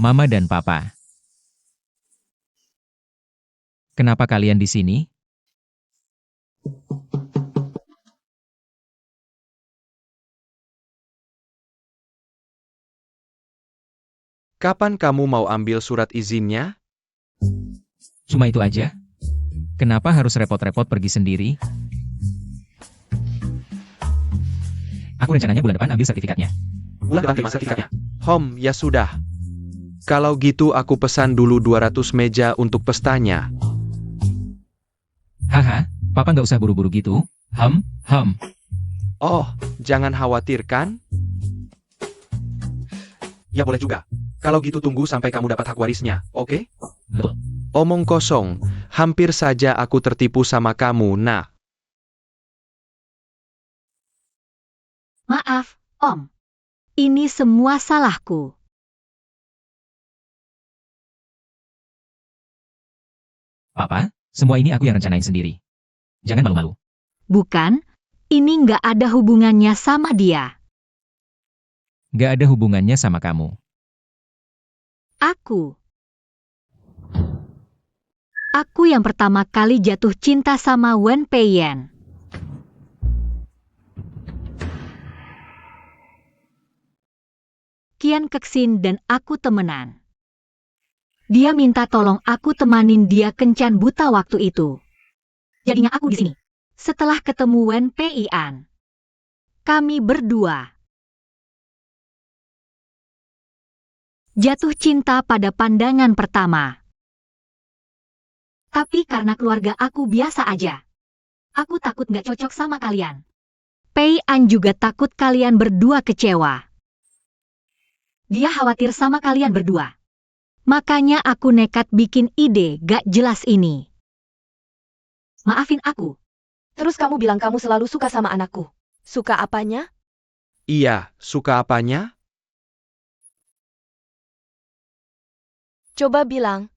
Mama dan Papa. Kenapa kalian di sini? Kapan kamu mau ambil surat izinnya? Cuma itu aja? Kenapa harus repot-repot pergi sendiri? Aku rencananya bulan depan ambil sertifikatnya. Bulan depan terima sertifikatnya. Ya sudah. Kalau gitu aku pesan dulu 200 meja untuk pestanya. Haha, Papa nggak usah buru-buru gitu. Oh, jangan khawatir kan? Ya boleh juga. Kalau gitu tunggu sampai kamu dapat hak warisnya, oke? Betul. Omong kosong, hampir saja aku tertipu sama kamu, nak. Maaf, Om. Ini semua salahku. Papa, semua ini aku yang rencanain sendiri. Jangan malu-malu. Bukan, ini nggak ada hubungannya sama dia. Nggak ada hubungannya sama kamu. Aku yang pertama kali jatuh cinta sama Wen Peiyan. Kian Keksin dan aku temenan. Dia minta tolong aku temanin dia kencan buta waktu itu. Jadinya aku di sini. Setelah ketemu Wen Peiyan, kami berdua jatuh cinta pada pandangan pertama. Tapi karena keluarga aku biasa aja, aku takut nggak cocok sama kalian. Peiyan juga takut kalian berdua kecewa. Dia khawatir sama kalian berdua. Makanya aku nekat bikin ide gak jelas ini. Maafin aku. Terus kamu bilang kamu selalu suka sama anakku. Suka apanya? Iya, suka apanya? Coba bilang.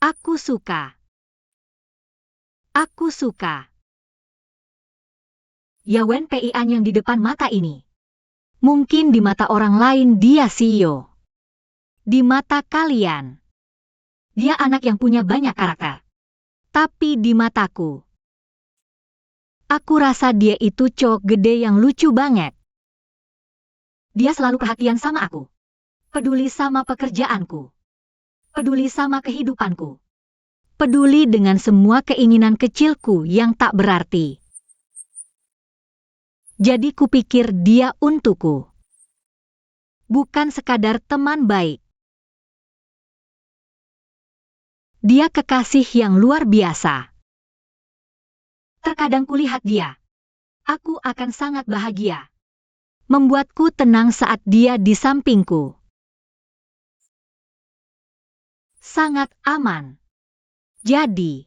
Aku suka. Ya Wen Peiyan yang di depan mata ini. Mungkin di mata orang lain dia CEO. Di mata kalian, dia anak yang punya banyak karakter. Tapi di mataku, aku rasa dia itu cowok gede yang lucu banget. Dia selalu perhatian sama aku. Peduli sama pekerjaanku. Peduli sama kehidupanku. Peduli dengan semua keinginan kecilku yang tak berarti. Jadi kupikir dia untukku. Bukan sekadar teman baik. Dia kekasih yang luar biasa. Terkadang kulihat dia. Aku akan sangat bahagia. Membuatku tenang saat dia di sampingku. Sangat aman. Jadi,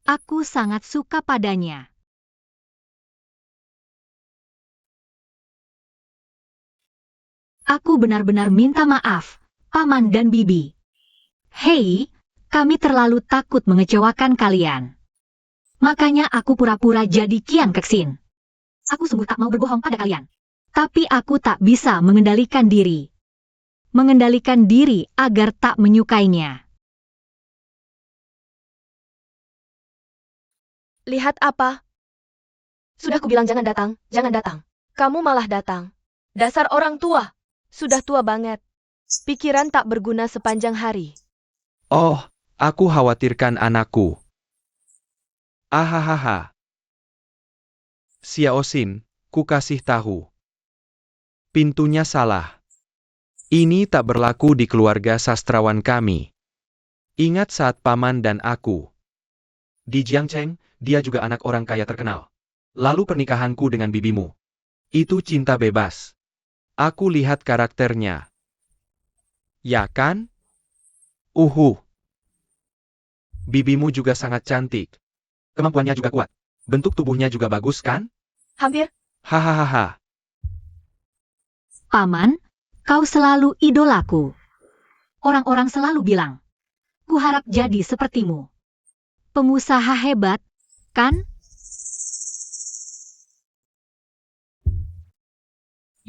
aku sangat suka padanya. Aku benar-benar minta maaf, Paman dan Bibi. Hei, kami terlalu takut mengecewakan kalian. Makanya aku pura-pura jadi Kian Keksin. Aku sungguh tak mau berbohong pada kalian. Tapi aku tak bisa mengendalikan diri. Mengendalikan diri agar tak menyukainya. Lihat apa? Sudah kubilang jangan datang, jangan datang. Kamu malah datang. Dasar orang tua. Sudah tua banget. Pikiran tak berguna sepanjang hari. Oh, aku khawatirkan anakku. Ahahaha. Xiaoxin, ku kasih tahu. Pintunya salah. Ini tak berlaku di keluarga sastrawan kami. Ingat saat paman dan aku. Di Jiangcheng, dia juga anak orang kaya terkenal. Lalu pernikahanku dengan bibimu. Itu cinta bebas. Aku lihat karakternya. Ya kan? Bibimu juga sangat cantik. Kemampuannya juga kuat. Bentuk tubuhnya juga bagus kan? Hampir. Hahaha. Paman, kau selalu idolaku. Orang-orang selalu bilang, ku harap jadi sepertimu. Pengusaha hebat, kan?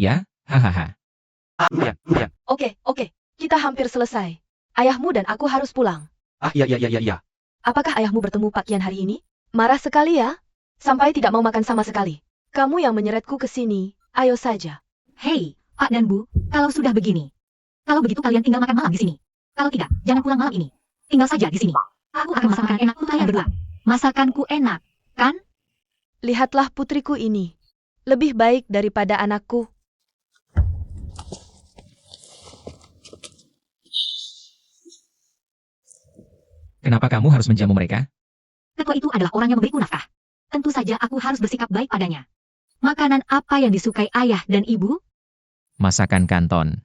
Ya, hahaha. Lumayan, lumayan. Oke, kita hampir selesai. Ayahmu dan aku harus pulang. Iya. Apakah ayahmu bertemu Pak Kian hari ini? Marah sekali ya? Sampai tidak mau makan sama sekali. Kamu yang menyeretku ke sini, ayo saja. Hei, Pak dan Bu, kalau sudah begini. Kalau begitu kalian tinggal makan malam di sini. Kalau tidak, jangan pulang malam ini. Tinggal saja di sini. Aku akan masak makanan enak untuk kalian berdua. Masakanku enak, kan? Lihatlah putriku ini. Lebih baik daripada anakku. Kenapa kamu harus menjamu mereka? Ketua itu adalah orang yang memberiku nafkah. Tentu saja aku harus bersikap baik padanya. Makanan apa yang disukai ayah dan ibu? Masakan kanton.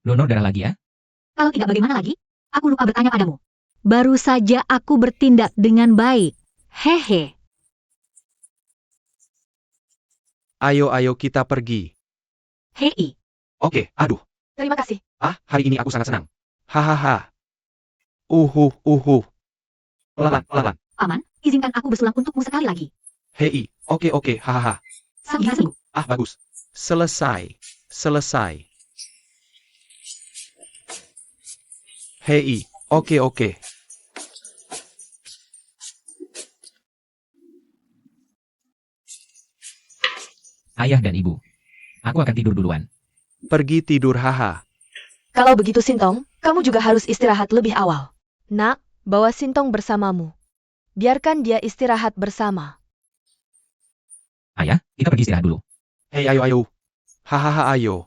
Donor darah lagi ya? Kalau tidak bagaimana lagi? Aku lupa bertanya padamu. Baru saja aku bertindak dengan baik. Hehe. Ayo kita pergi. Hei. Oke, aduh. Terima kasih. Hari ini aku sangat senang. Hahaha. Lalan. Paman, izinkan aku bersulang untukmu sekali lagi. Hei, oke, hahaha. Sanggup. Bagus. Selesai. Hei, oke. Ayah dan ibu. Aku akan tidur duluan. Pergi tidur, haha. Kalau begitu Sintong, kamu juga harus istirahat lebih awal. Nak, bawa Sintong bersamamu. Biarkan dia istirahat bersama. Ayah, kita pergi istirahat dulu. Hei, ayo. Hahaha, ayo.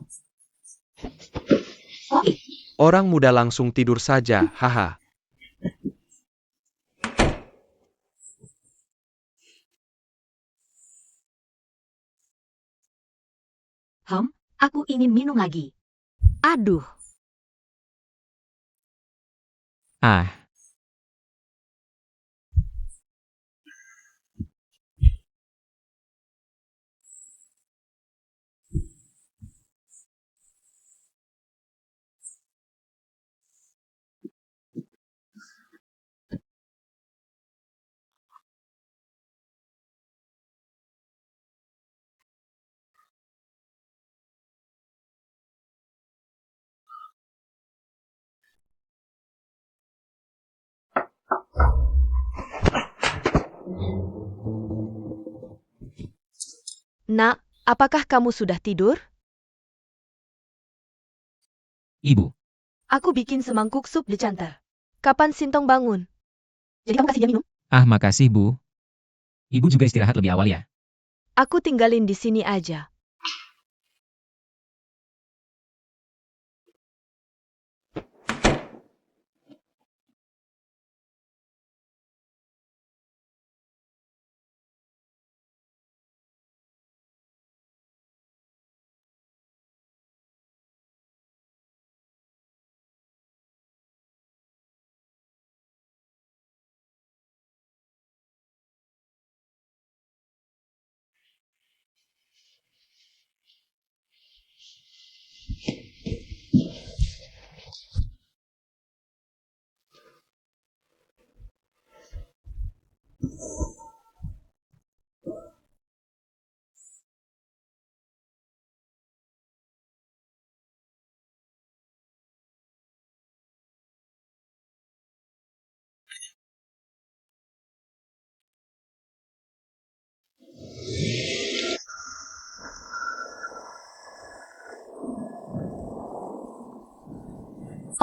Oke. Orang muda langsung tidur saja, haha. Aku ingin minum lagi. Aduh. Ah, Nak, apakah kamu sudah tidur? ibu. Aku bikin semangkuk sup dicantar. Kapan Sintong bangun? Jadi kamu kasih dia minum? Ah, makasih, Bu. Ibu juga istirahat lebih awal ya. Aku tinggalin di sini aja.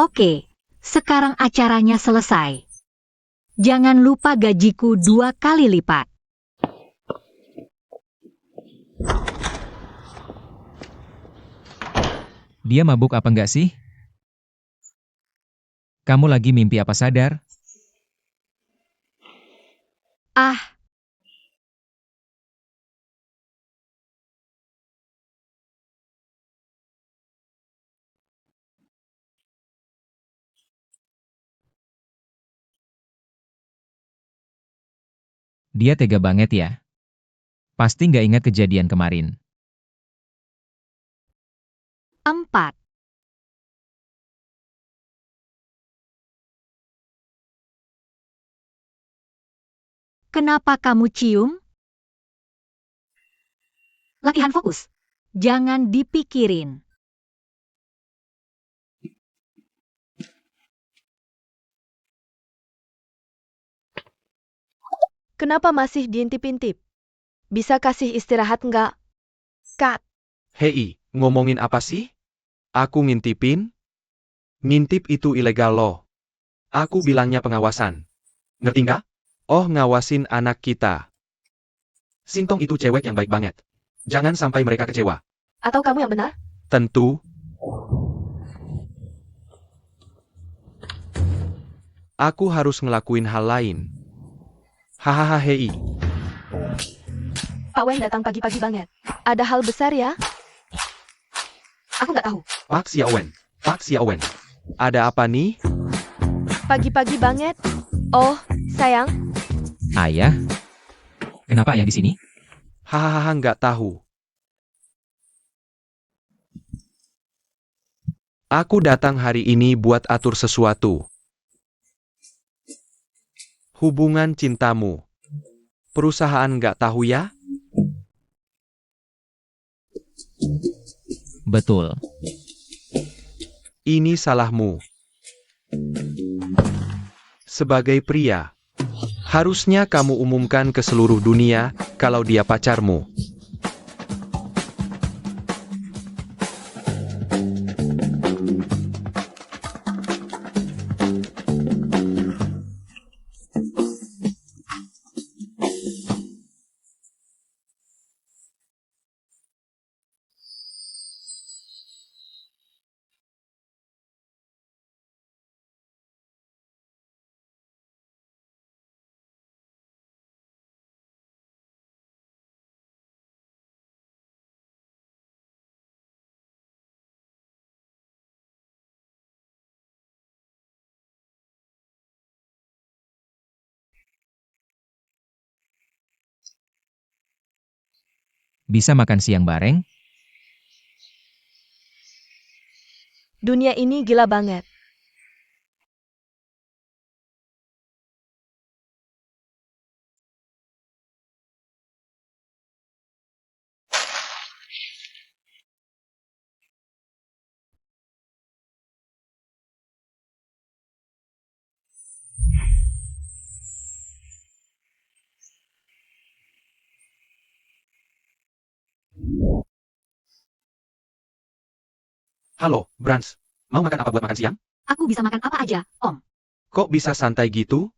Oke. Sekarang acaranya selesai. Jangan lupa gajiku 2 kali lipat. Dia mabuk apa enggak sih? Kamu lagi mimpi apa sadar? Ah, Dia tega banget ya. Pasti nggak ingat kejadian kemarin. 4. Kenapa kamu cium? Latihan fokus. Jangan dipikirin. Kenapa masih diintip-intip? Bisa kasih istirahat nggak? Kat, Hei, ngomongin apa sih? Aku ngintipin? Ngintip itu ilegal loh. Aku bilangnya pengawasan. Ngerti nggak? Oh, ngawasin anak kita. Sintong itu cewek yang baik banget. Jangan sampai mereka kecewa. atau kamu yang benar? Tentu. Aku harus ngelakuin hal lain. Hahaha hei. Pak Wen datang pagi-pagi banget. Ada hal besar ya? Aku nggak tahu. Pak Xiaowen. Pak Xiaowen. Ada apa nih? Pagi-pagi banget. Oh, sayang, Ayah? Kenapa ayah di sini? Hahaha nggak tahu. Aku datang hari ini buat atur sesuatu. Hubungan cintamu. Perusahaan nggak tahu ya? Betul. Ini salahmu. Sebagai pria, harusnya kamu umumkan ke seluruh dunia kalau dia pacarmu. Bisa makan siang bareng? dunia ini gila banget. Halo, Brans. Mau makan apa buat makan siang? Aku bisa makan apa aja, Om. Kok bisa santai gitu?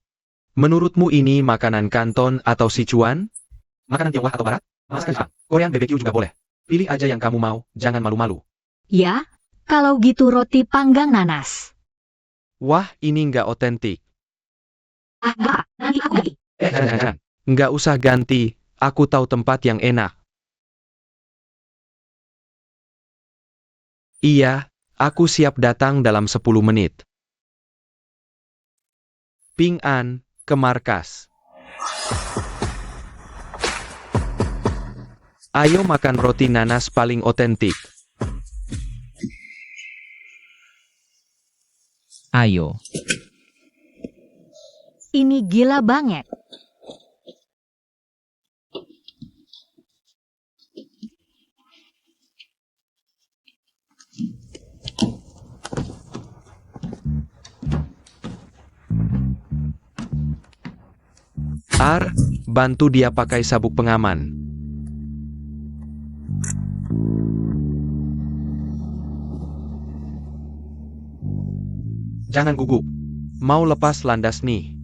Menurutmu ini makanan Kanton atau Sichuan? Makanan Tionghoa atau Barat? Masakan Jepang, Korean BBQ juga boleh. Pilih aja yang kamu mau, jangan malu-malu. Ya, kalau gitu roti panggang nanas. Wah, ini nggak otentik. Ah, nggak, nanti aku ganti. Jangan. Nggak usah ganti, aku tahu tempat yang enak. Iya, aku siap datang dalam 10 menit. Ping An, ke markas. Ayo makan roti nanas paling otentik. Ayo. Ini gila banget. Bantu dia pakai sabuk pengaman. Jangan gugup. Mau lepas landas nih.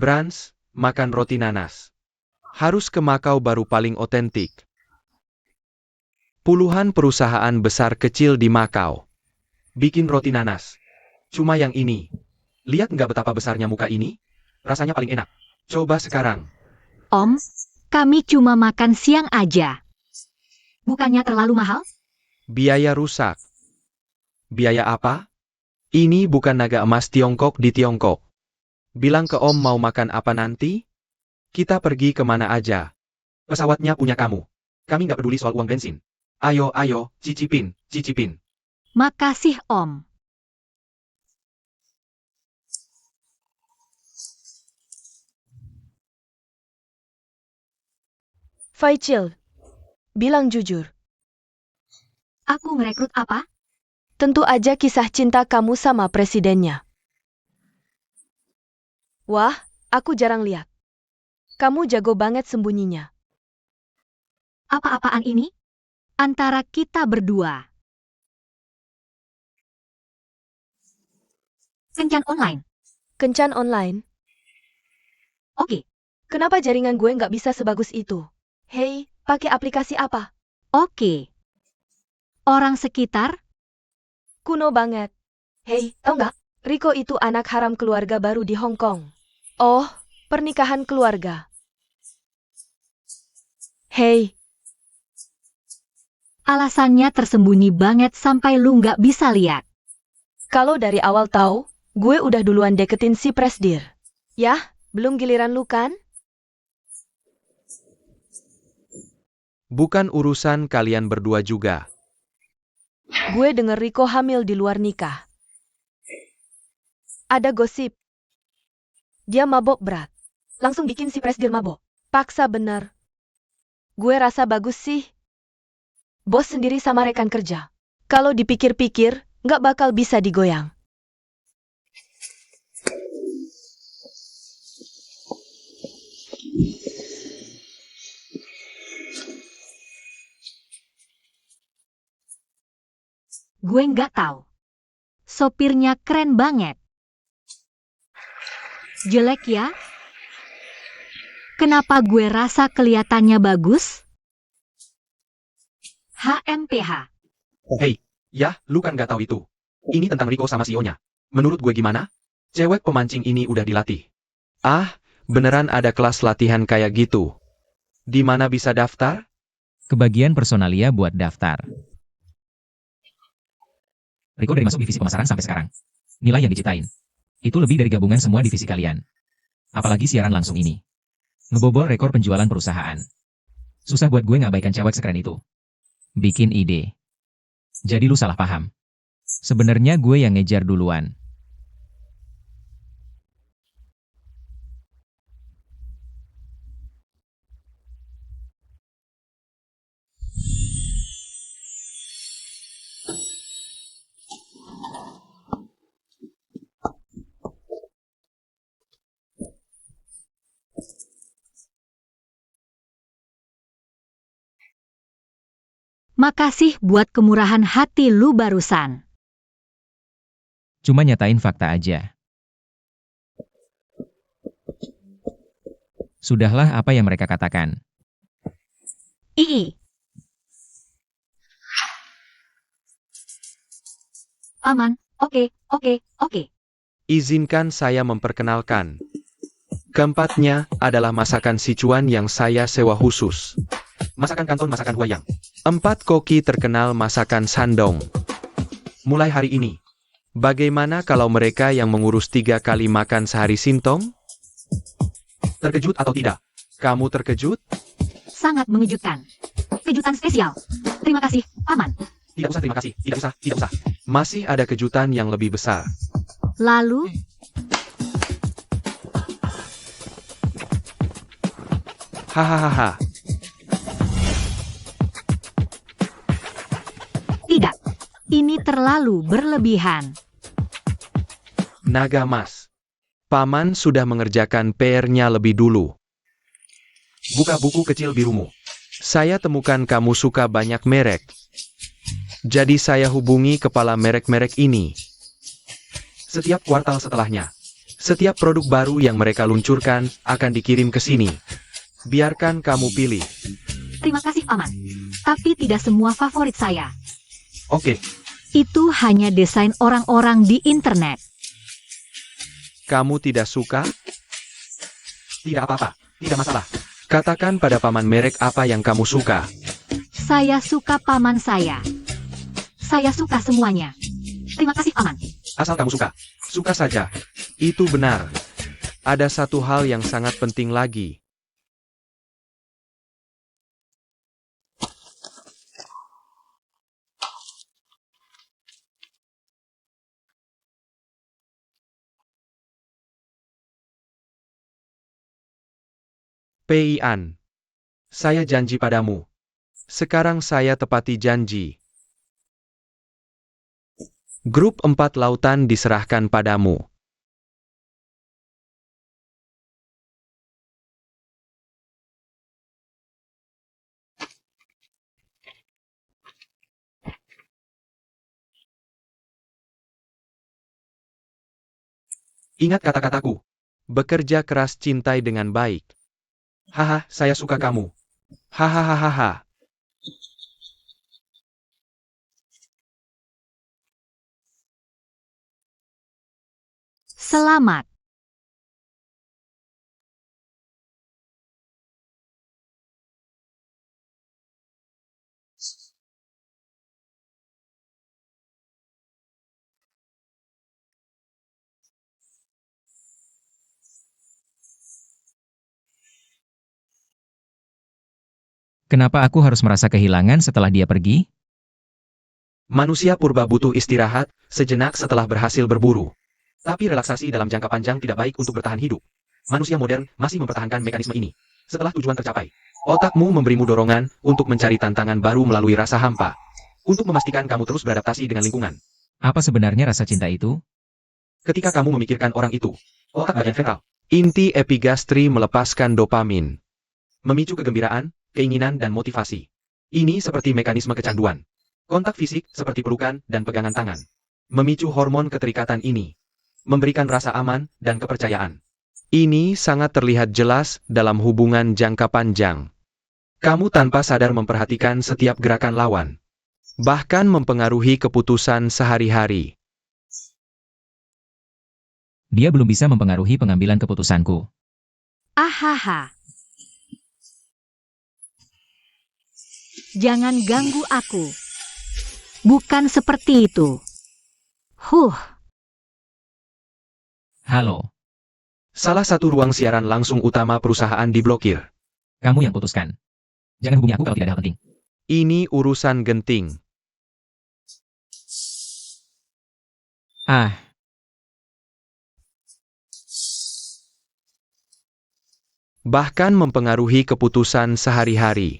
Brans, makan roti nanas. Harus ke Makau baru paling otentik. Puluhan perusahaan besar kecil di Makau bikin roti nanas. Cuma yang ini. Lihat nggak betapa besarnya muka ini? Rasanya paling enak. Coba sekarang. Om, kami cuma makan siang aja. Bukannya terlalu mahal? Biaya rusak. Biaya apa? Ini bukan naga emas Tiongkok di Tiongkok. Bilang ke Om mau makan apa nanti? Kita pergi kemana aja. Pesawatnya punya kamu. Kami nggak peduli soal uang bensin. Ayo, ayo, cicipin, cicipin. Makasih, Om. Faicil, bilang jujur. Aku merekrut apa? Tentu aja kisah cinta kamu sama presidennya. Wah, aku jarang lihat. Kamu jago banget sembunyinya. Apa-apaan ini? Antara kita berdua. Kencan online. Kencan online? Oke, Kenapa jaringan gue nggak bisa sebagus itu? Hei, pakai aplikasi apa? oke. Orang sekitar? Kuno banget. Hei, tau nggak? Rico itu anak haram keluarga baru di Hong Kong. Oh, pernikahan keluarga. Hei, Alasannya tersembunyi banget sampai lu nggak bisa lihat. kalau dari awal tahu, gue udah duluan deketin si Presdir. Yah, belum giliran lu kan? Bukan urusan kalian berdua juga. Gue denger Rico hamil di luar nikah. Ada gosip. Dia mabok berat. Langsung bikin si Presdir mabok. Paksa bener. Gue rasa bagus sih. Bos sendiri sama rekan kerja. Kalau dipikir-pikir, nggak bakal bisa digoyang. Gue nggak tahu. Sopirnya keren banget. Jelek ya? Kenapa gue rasa kelihatannya bagus? HMPH. Hei, ya, lu kan nggak tahu itu. Ini tentang Rico sama Sionya. Menurut gue gimana? Cewek pemancing ini udah dilatih. Ah, beneran ada kelas latihan kayak gitu. Di mana bisa daftar? Kebagian personalia buat daftar. Rico dari masuk divisi pemasaran sampai sekarang. Nilai yang diciptain. Itu lebih dari gabungan semua divisi kalian. Apalagi siaran langsung ini. Ngebobol rekor penjualan perusahaan. Susah buat gue ngabaikan cewek sekeren itu. Bikin ide. Jadi lu salah paham. Sebenarnya gue yang ngejar duluan. Makasih buat kemurahan hati lu barusan. Cuma nyatain fakta aja. Sudahlah apa yang mereka katakan. Ii. Aman, oke. Izinkan saya memperkenalkan. Keempatnya adalah masakan Sichuan yang saya sewa khusus. Masakan kanton masakan Huayang. 4 koki terkenal masakan Shandong. Mulai hari ini. Bagaimana kalau mereka yang mengurus 3 kali makan sehari sintong? Terkejut atau tidak? Kamu terkejut? Sangat mengejutkan. Kejutan spesial. Terima kasih, Paman. Tidak usah terima kasih. Tidak usah. Masih ada kejutan yang lebih besar. Lalu, Hahaha. tidak. Ini terlalu berlebihan. Naga Mas. Paman sudah mengerjakan PR-nya lebih dulu. Buka buku kecil birumu. Saya temukan kamu suka banyak merek. Jadi saya hubungi kepala merek-merek ini. Setiap kuartal setelahnya, setiap produk baru yang mereka luncurkan akan dikirim ke sini. Biarkan kamu pilih. Terima kasih, Paman. Tapi tidak semua favorit saya. Oke, Itu hanya desain orang-orang di internet. kamu tidak suka? Tidak apa-apa, tidak masalah. Katakan pada paman merek apa yang kamu suka. Saya suka paman saya. Saya suka semuanya. Terima kasih, paman. Asal kamu suka. Suka saja. Itu benar. Ada satu hal yang sangat penting lagi. Pei-an. Saya janji padamu. Sekarang saya tepati janji. Grup 4 lautan diserahkan padamu. Ingat kata-kataku. Bekerja keras, cintai dengan baik. Haha, saya suka kamu. Hahaha. Selamat. Kenapa aku harus merasa kehilangan setelah dia pergi? Manusia purba butuh istirahat sejenak setelah berhasil berburu. Tapi relaksasi dalam jangka panjang tidak baik untuk bertahan hidup. Manusia modern masih mempertahankan mekanisme ini. Setelah tujuan tercapai, otakmu memberimu dorongan untuk mencari tantangan baru melalui rasa hampa. Untuk memastikan kamu terus beradaptasi dengan lingkungan. Apa sebenarnya rasa cinta itu? Ketika kamu memikirkan orang itu, otak bagian ventral, inti epigastri melepaskan dopamin. Memicu kegembiraan, keinginan dan motivasi. Ini seperti mekanisme kecanduan. Kontak fisik seperti pelukan dan pegangan tangan. Memicu hormon keterikatan ini. Memberikan rasa aman dan kepercayaan. Ini sangat terlihat jelas dalam hubungan jangka panjang. Kamu tanpa sadar memperhatikan setiap gerakan lawan. Bahkan mempengaruhi keputusan sehari-hari. Dia belum bisa mempengaruhi pengambilan keputusanku. Ahaha. Jangan ganggu aku. Bukan seperti itu. Halo, Salah satu ruang siaran langsung utama perusahaan diblokir. kamu yang putuskan. Jangan hubungi aku kalau tidak ada hal penting. Ini urusan genting. Ah, Bahkan mempengaruhi keputusan sehari-hari.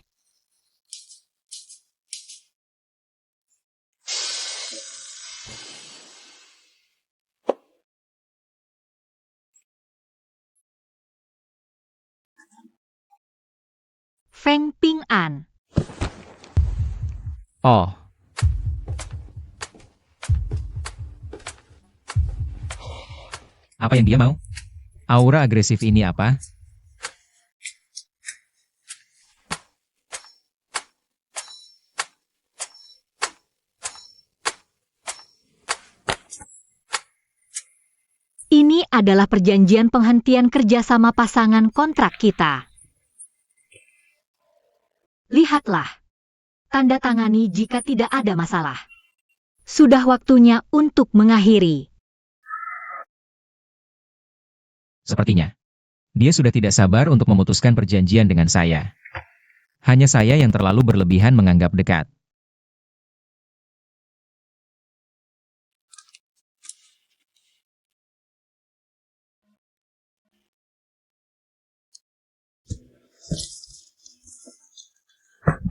Feng Ping An. oh. Apa yang dia mau? Aura agresif ini apa? Ini adalah perjanjian penghentian kerjasama pasangan kontrak kita. Lihatlah. Tanda tangani jika tidak ada masalah. Sudah waktunya untuk mengakhiri. Sepertinya. Dia sudah tidak sabar untuk memutuskan perjanjian dengan saya. Hanya saya yang terlalu berlebihan menganggap dekat.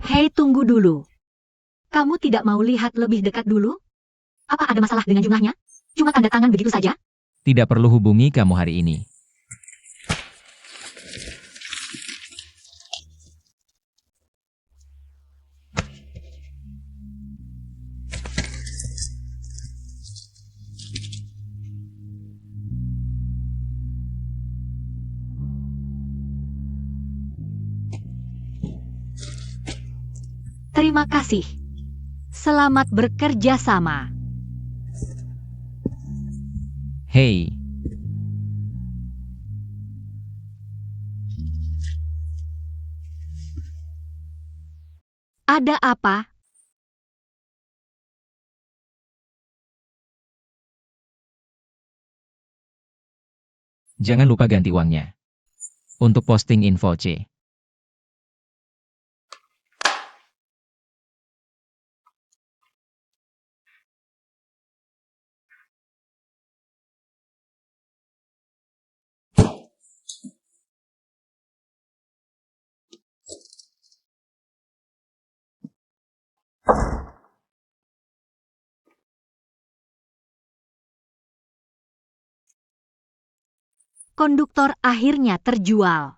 Hei, tunggu dulu. Kamu tidak mau lihat lebih dekat dulu? Apa ada masalah dengan jumlahnya? Cuma tanda tangan begitu saja? Tidak perlu hubungi kamu hari ini. Terima kasih. Selamat bekerja sama. Hei, Ada apa? Jangan lupa ganti uangnya. Untuk posting info C. Konduktor akhirnya terjual.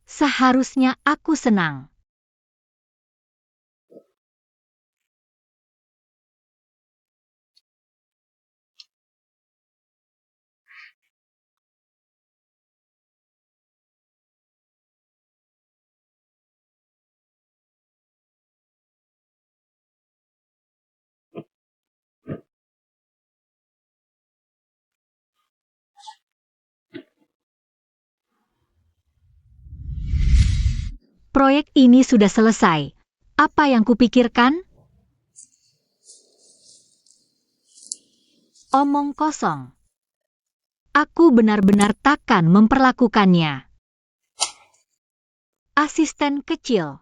Seharusnya aku senang. Proyek ini sudah selesai. Apa yang kupikirkan? Omong kosong. Aku benar-benar takkan memperlakukannya. Asisten kecil.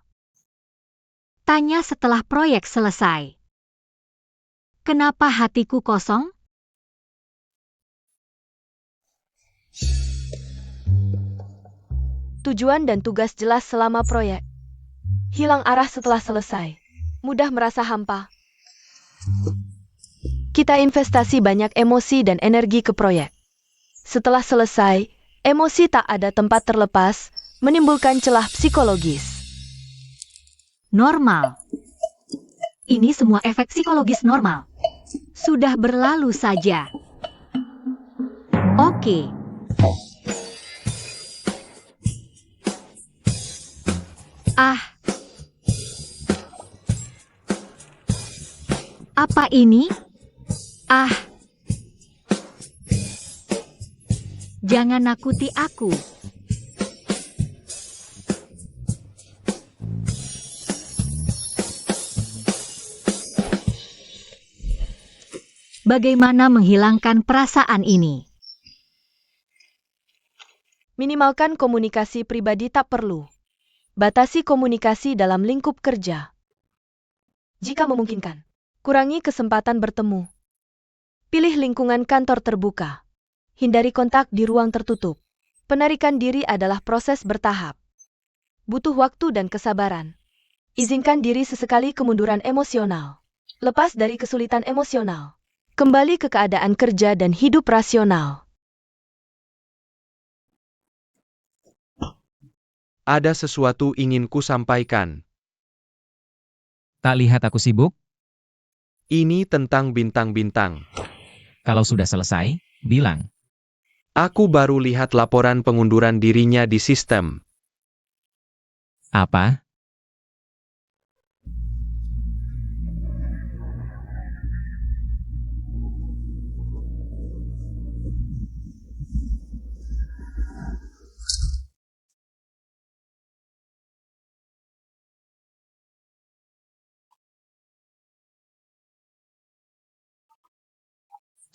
Tanya setelah proyek selesai. Kenapa hatiku kosong? Tujuan dan tugas jelas selama proyek. Hilang arah setelah selesai. Mudah merasa hampa. Kita investasi banyak emosi dan energi ke proyek. Setelah selesai, emosi tak ada tempat terlepas, menimbulkan celah psikologis. Normal. Ini semua efek psikologis normal. Sudah berlalu saja. Oke. Apa ini? Jangan nakuti aku. Bagaimana menghilangkan perasaan ini? Minimalkan komunikasi pribadi tak perlu. Batasi komunikasi dalam lingkup kerja. Jika memungkinkan, kurangi kesempatan bertemu. Pilih lingkungan kantor terbuka. Hindari kontak di ruang tertutup. Penarikan diri adalah proses bertahap. Butuh waktu dan kesabaran. Izinkan diri sesekali kemunduran emosional. Lepas dari kesulitan emosional. Kembali ke keadaan kerja dan hidup rasional. Ada sesuatu ingin ku sampaikan. Tak lihat aku sibuk? Ini tentang bintang-bintang. Kalau sudah selesai, bilang. Aku baru lihat laporan pengunduran dirinya di sistem. Apa?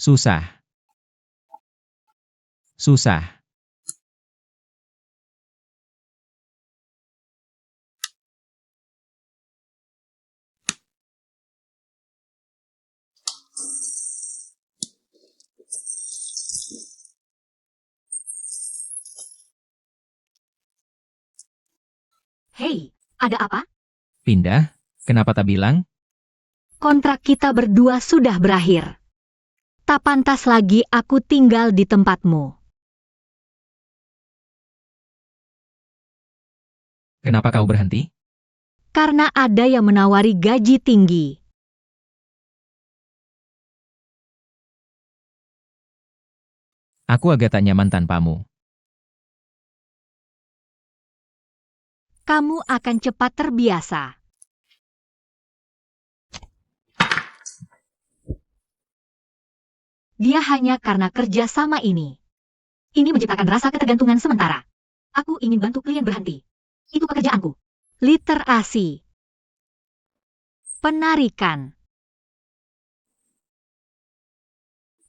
Susah. Susah. Hei, ada apa? Pindah? Kenapa tak bilang? Kontrak kita berdua sudah berakhir. Tak pantas lagi aku tinggal di tempatmu. Kenapa kau berhenti? Karena ada yang menawari gaji tinggi. Aku agak tak nyaman tanpamu. Kamu akan cepat terbiasa. Dia hanya karena kerja sama ini. Ini menciptakan rasa ketergantungan sementara. Aku ingin bantu klien berhenti. Itu pekerjaanku. Literasi. Penarikan.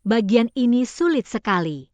Bagian ini sulit sekali.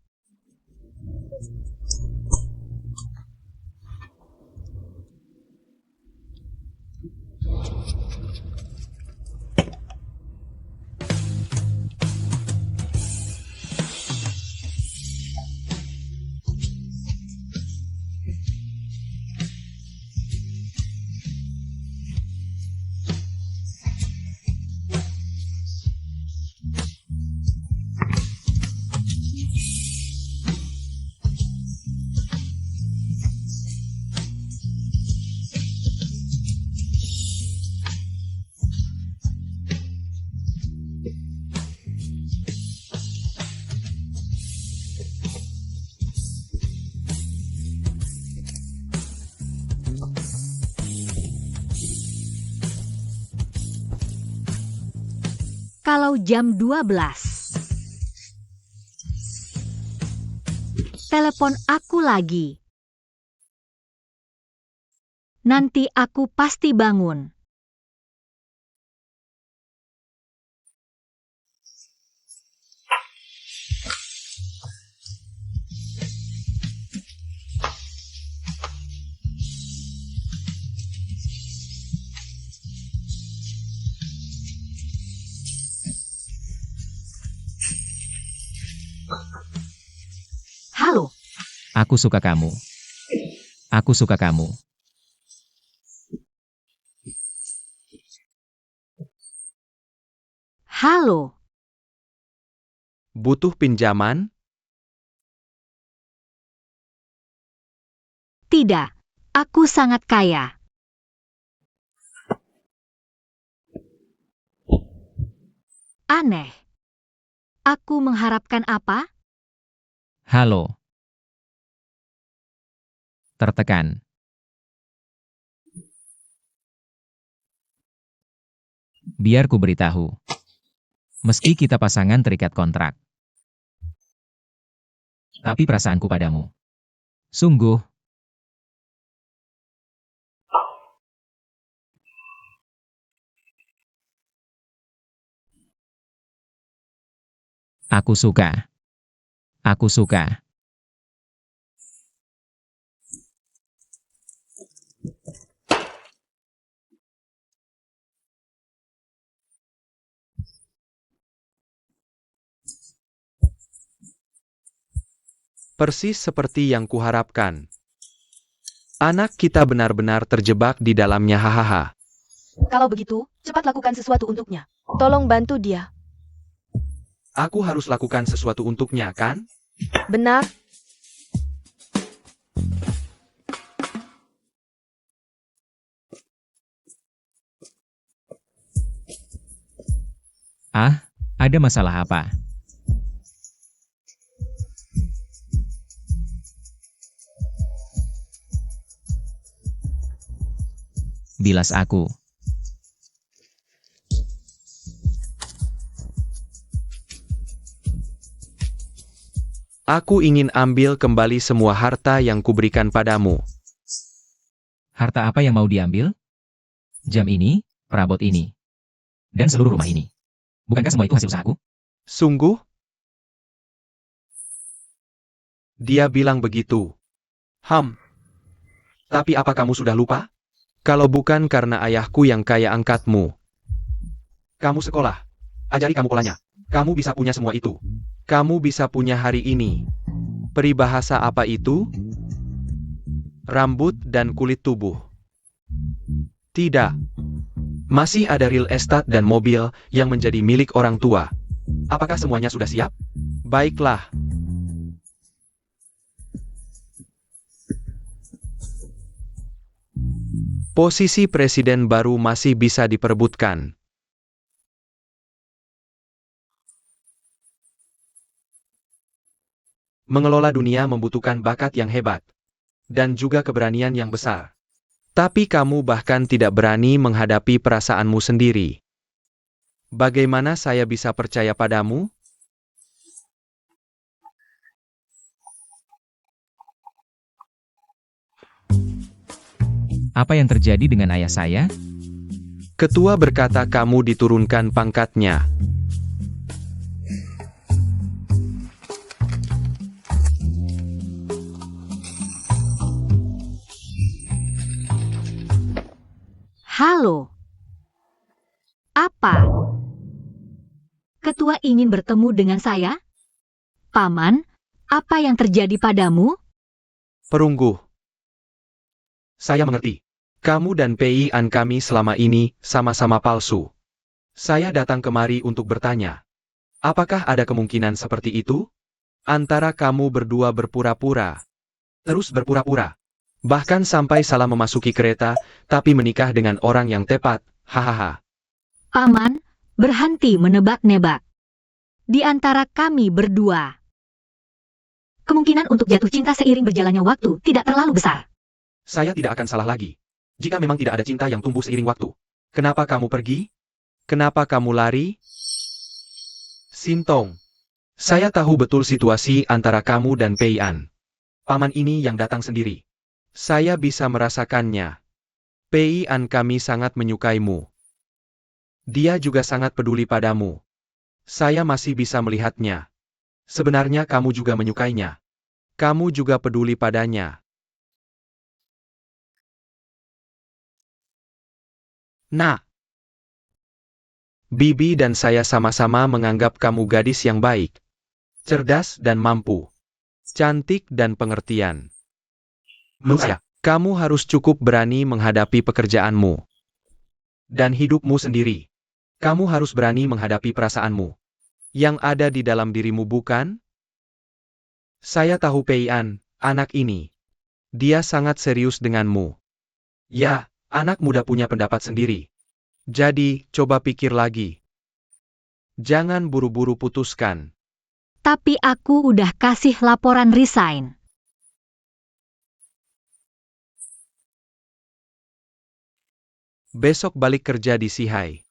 Kalau jam 12. Telepon aku lagi. Nanti aku pasti bangun. Halo. Aku suka kamu. Aku suka kamu. Halo. Butuh pinjaman? Tidak. Aku sangat kaya. Aneh. Aku mengharapkan apa? Halo. Tertekan. Biar ku beritahu. Meski kita pasangan terikat kontrak. Tapi perasaanku padamu. Sungguh. Aku suka. Aku suka. Persis seperti yang kuharapkan. Anak kita benar-benar terjebak di dalamnya hahaha. Kalau begitu, cepat lakukan sesuatu untuknya. Tolong bantu dia. Aku harus lakukan sesuatu untuknya, kan? Benar? Ah, ada masalah apa? Bilas aku. Aku ingin ambil kembali semua harta yang kuberikan padamu. Harta apa yang mau diambil? Jam ini, perabot ini. Dan seluruh rumah ini. Bukankah semua itu hasil usahaku? Sungguh? Dia bilang begitu. Tapi apa kamu sudah lupa? Kalau bukan karena ayahku yang kaya angkatmu. Kamu sekolah. Ajari kamu polanya. Kamu bisa punya semua itu. Kamu bisa punya hari ini. Peribahasa apa itu? Rambut dan kulit tubuh. Tidak. Masih ada real estate dan mobil yang menjadi milik orang tua. Apakah semuanya sudah siap? Baiklah. Posisi presiden baru masih bisa diperebutkan. Mengelola dunia membutuhkan bakat yang hebat. Dan juga keberanian yang besar. Tapi kamu bahkan tidak berani menghadapi perasaanmu sendiri. Bagaimana saya bisa percaya padamu? Apa yang terjadi dengan ayah saya? Ketua berkata kamu diturunkan pangkatnya. Halo. Apa? Ketua ingin bertemu dengan saya? Paman, apa yang terjadi padamu? Perunggu. Saya mengerti. Kamu dan PI-an kami selama ini sama-sama palsu. Saya datang kemari untuk bertanya. Apakah ada kemungkinan seperti itu? Antara kamu berdua berpura-pura. Terus berpura-pura. Bahkan sampai salah memasuki kereta, tapi menikah dengan orang yang tepat. Hahaha. Paman, berhenti menebak-nebak. Di antara kami berdua, kemungkinan untuk jatuh cinta seiring berjalannya waktu tidak terlalu besar. Saya tidak akan salah lagi. Jika memang tidak ada cinta yang tumbuh seiring waktu. Kenapa kamu pergi? Kenapa kamu lari? Sintong. Saya tahu betul situasi antara kamu dan Pei-an. Paman ini yang datang sendiri. Saya bisa merasakannya. Pei-an kami sangat menyukaimu. Dia juga sangat peduli padamu. Saya masih bisa melihatnya. Sebenarnya kamu juga menyukainya. Kamu juga peduli padanya. Nah, Bibi dan saya sama-sama menganggap kamu gadis yang baik, cerdas dan mampu, cantik dan pengertian. Menurut saya, kamu harus cukup berani menghadapi pekerjaanmu dan hidupmu sendiri. Kamu harus berani menghadapi perasaanmu yang ada di dalam dirimu, bukan? Saya tahu Pei-an, anak ini. Dia sangat serius denganmu. Ya, anak muda punya pendapat sendiri. Jadi, coba pikir lagi. Jangan buru-buru putuskan. Tapi aku udah kasih laporan resign. Besok balik kerja di Sihai.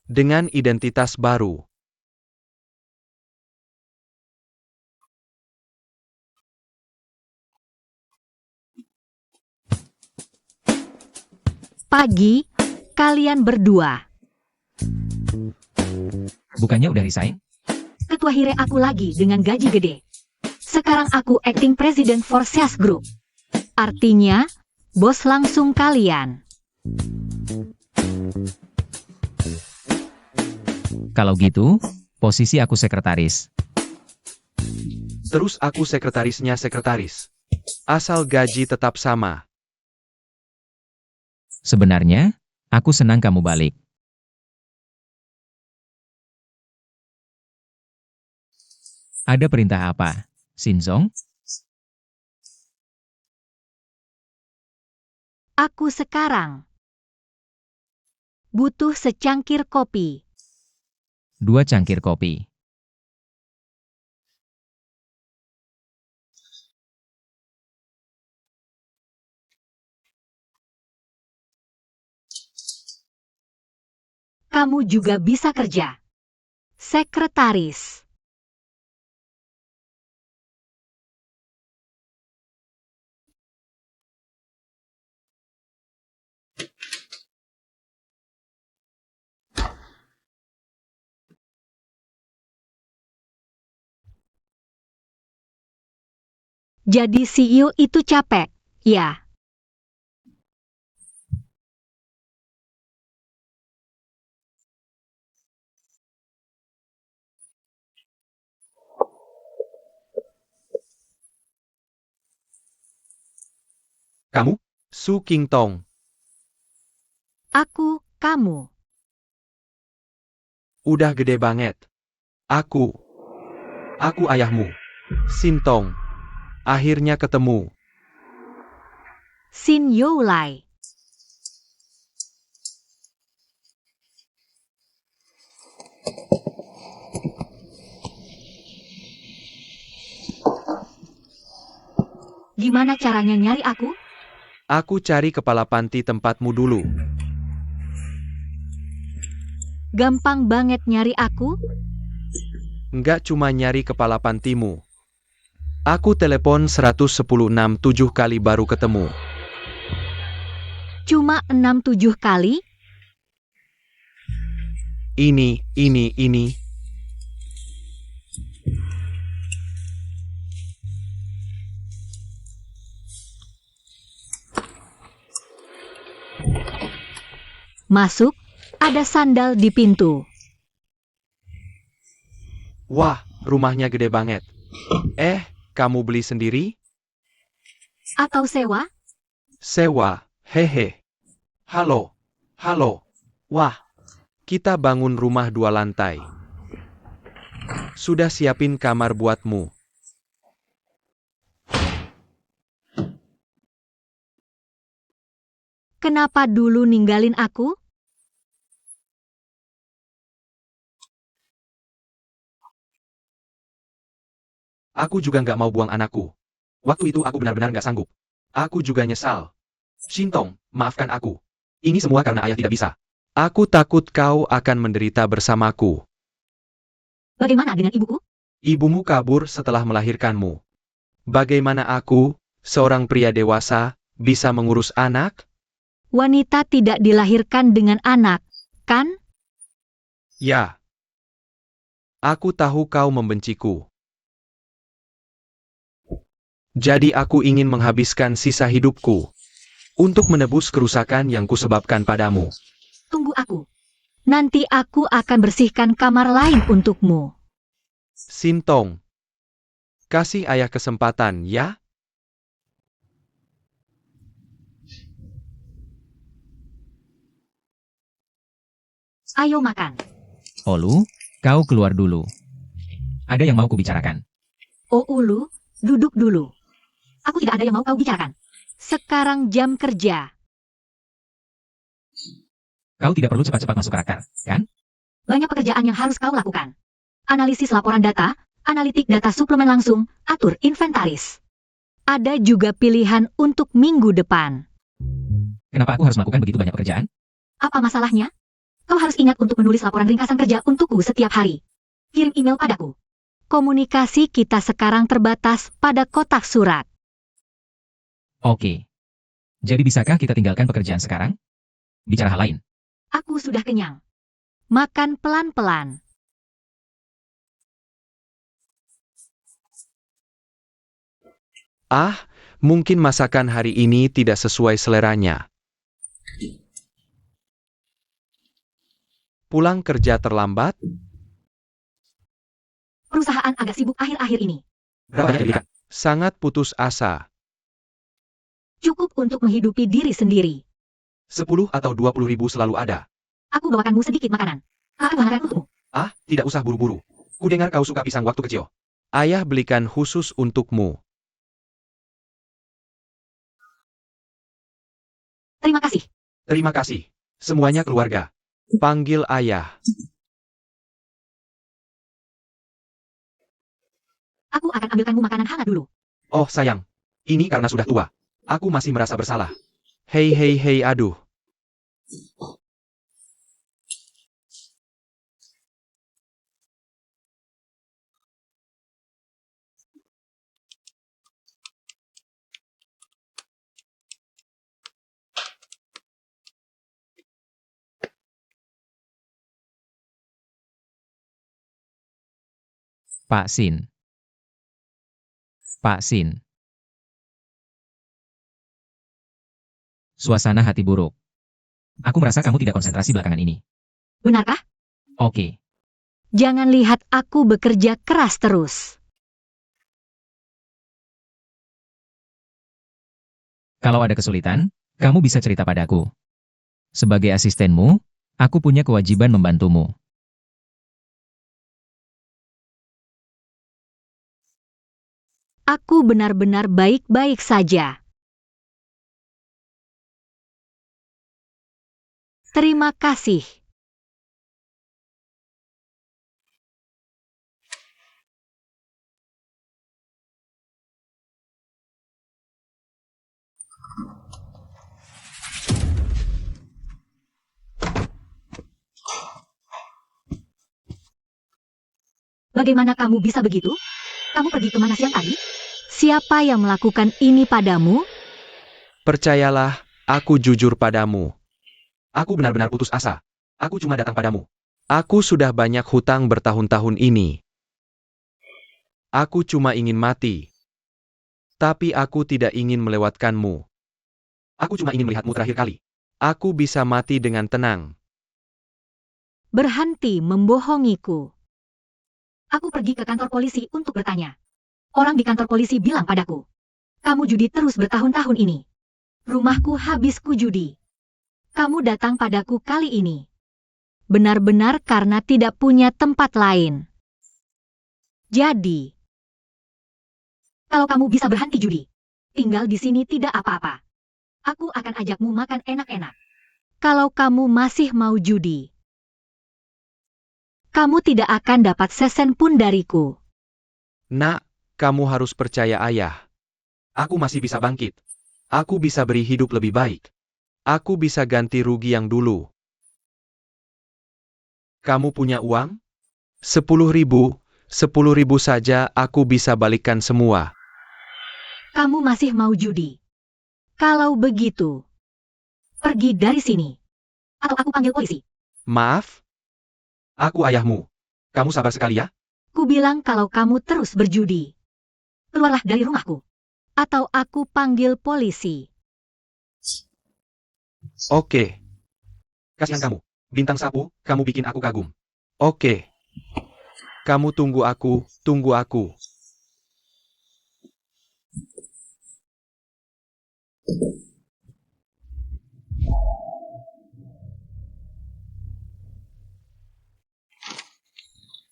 Dengan identitas baru. Pagi, kalian berdua. Bukannya udah resign? Ketua hire aku lagi dengan gaji gede. Sekarang aku acting president for sales group. Artinya, bos langsung kalian. Kalau gitu, posisi aku sekretaris. Terus aku sekretarisnya sekretaris. Asal gaji tetap sama. Sebenarnya, aku senang kamu balik. Ada perintah apa, Shinzong? Aku sekarang butuh secangkir kopi. 2 cangkir kopi. Kamu juga bisa kerja. Sekretaris. Jadi CEO itu capek, ya? Kamu? Su Qingtong. Aku, kamu. Udah gede banget. Aku ayahmu. Sintong. Akhirnya ketemu. Sin Youlai. Gimana caranya nyari aku? Aku cari kepala panti tempatmu dulu. Gampang banget nyari aku? Nggak cuma nyari kepala pantimu. Aku telepon 11067 kali baru ketemu. Cuma 6-7 kali? Ini. Masuk, ada sandal di pintu. Wah, rumahnya gede banget. Kamu beli sendiri? Atau sewa? Sewa, hehe. Halo. Wah, kita bangun rumah 2 lantai. Sudah siapin kamar buatmu. Kenapa dulu ninggalin aku? Aku juga nggak mau buang anakku. Waktu itu aku benar-benar nggak sanggup. Aku juga nyesal. Shintong, maafkan aku. Ini semua karena ayah tidak bisa. Aku takut kau akan menderita bersamaku. Bagaimana dengan ibuku? Ibumu kabur setelah melahirkanmu. Bagaimana aku, seorang pria dewasa, bisa mengurus anak? Wanita tidak dilahirkan dengan anak, kan? Ya. Aku tahu kau membenciku. Jadi aku ingin menghabiskan sisa hidupku untuk menebus kerusakan yang kusebabkan padamu. Tunggu aku. Nanti aku akan bersihkan kamar lain untukmu. Shintong, kasih ayah kesempatan ya? Ayo makan. Olu, kau keluar dulu. Ada yang mau kubicarakan. Oh Ulu, duduk dulu. Aku tidak ada yang mau kau bicarakan. Sekarang jam kerja. Kau tidak perlu cepat-cepat masuk karakter, kan? Banyak pekerjaan yang harus kau lakukan. Analisis laporan data, analitik data suplemen langsung, atur inventaris. Ada juga pilihan untuk minggu depan. Kenapa aku harus melakukan begitu banyak pekerjaan? Apa masalahnya? Kau harus ingat untuk menulis laporan ringkasan kerja untukku setiap hari. Kirim email padaku. Komunikasi kita sekarang terbatas pada kotak surat. Oke. Jadi bisakah kita tinggalkan pekerjaan sekarang? Bicara hal lain. Aku sudah kenyang. Makan pelan-pelan. Mungkin masakan hari ini tidak sesuai seleranya. Pulang kerja terlambat? Perusahaan agak sibuk akhir-akhir ini. Berapa banyak diberikan? Sangat putus asa. Cukup untuk menghidupi diri sendiri. 10 atau 20 ribu selalu ada. Aku bawakanmu sedikit makanan. Akan bawakan untukmu. Tidak usah buru-buru. Kudengar kau suka pisang waktu kecil. Ayah belikan khusus untukmu. Terima kasih. Terima kasih. Semuanya keluarga. Panggil ayah. Aku akan ambilkanmu makanan hangat dulu. Oh sayang. Ini karena sudah tua. Aku masih merasa bersalah. Hei, aduh. Pak Sin. Pak Sin. Suasana hati buruk. Aku merasa kamu tidak konsentrasi belakangan ini. Benarkah? Oke. Jangan lihat aku bekerja keras terus. Kalau ada kesulitan, kamu bisa cerita padaku. Sebagai asistenmu, aku punya kewajiban membantumu. Aku benar-benar baik-baik saja. Terima kasih. Bagaimana kamu bisa begitu? Kamu pergi kemana siang tadi? Siapa yang melakukan ini padamu? Percayalah, aku jujur padamu. Aku benar-benar putus asa. Aku cuma datang padamu. Aku sudah banyak hutang bertahun-tahun ini. Aku cuma ingin mati. Tapi aku tidak ingin melewatkanmu. Aku cuma ingin melihatmu terakhir kali. Aku bisa mati dengan tenang. Berhenti membohongiku. Aku pergi ke kantor polisi untuk bertanya. Orang di kantor polisi bilang padaku, kamu judi terus bertahun-tahun ini. Rumahku habis ku judi. Kamu datang padaku kali ini. Benar-benar karena tidak punya tempat lain. Jadi, kalau kamu bisa berhenti judi, tinggal di sini tidak apa-apa. Aku akan ajakmu makan enak-enak. Kalau kamu masih mau judi, kamu tidak akan dapat sesen pun dariku. Nak, kamu harus percaya ayah. Aku masih bisa bangkit. Aku bisa beri hidup lebih baik. Aku bisa ganti rugi yang dulu. Kamu punya uang? 10.000, 10.000 saja aku bisa balikan semua. Kamu masih mau judi. Kalau begitu, pergi dari sini. Atau aku panggil polisi. Maaf? Aku ayahmu. Kamu sabar sekali ya? Ku bilang kalau kamu terus berjudi, keluarlah dari rumahku. Atau aku panggil polisi. Oke. Kasihan kamu. Bintang sapu, kamu bikin aku kagum. Oke. Kamu tunggu aku, tunggu aku.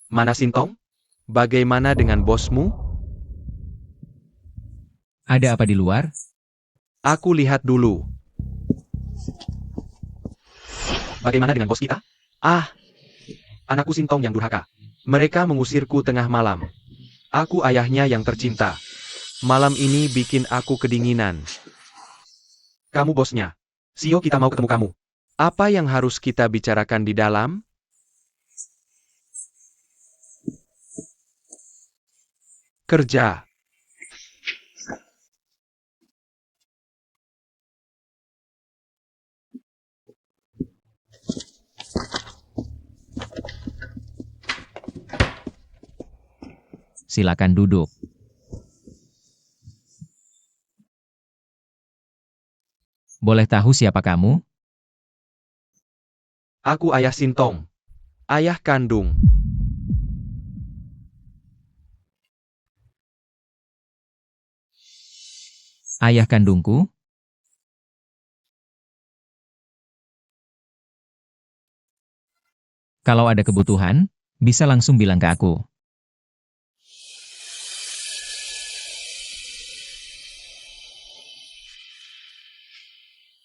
Mana Sintong? Bagaimana dengan bosmu? Ada apa di luar? Aku lihat dulu. Bagaimana dengan bos kita? Ah, anakku Sintong yang durhaka. Mereka mengusirku tengah malam. Aku ayahnya yang tercinta. Malam ini bikin aku kedinginan. Kamu bosnya. Sio, kita mau ketemu kamu. Apa yang harus kita bicarakan di dalam? Kerja. Silakan duduk. Boleh tahu siapa kamu? Aku ayah Sintong. Ayah kandung. Ayah kandungku? Kalau ada kebutuhan, bisa langsung bilang ke aku.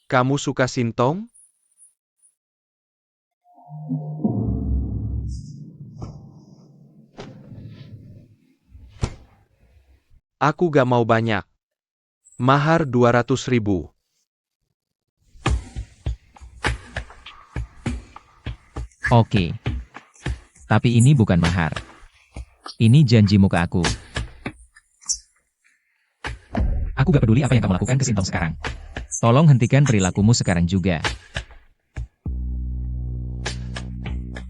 Kamu suka Sintong? Aku gak mau banyak. Mahar 200.000. Oke. Tapi ini bukan mahar. Ini janjimu ke aku. Aku gak peduli apa yang kamu lakukan ke Sintong sekarang. Tolong hentikan perilakumu sekarang juga.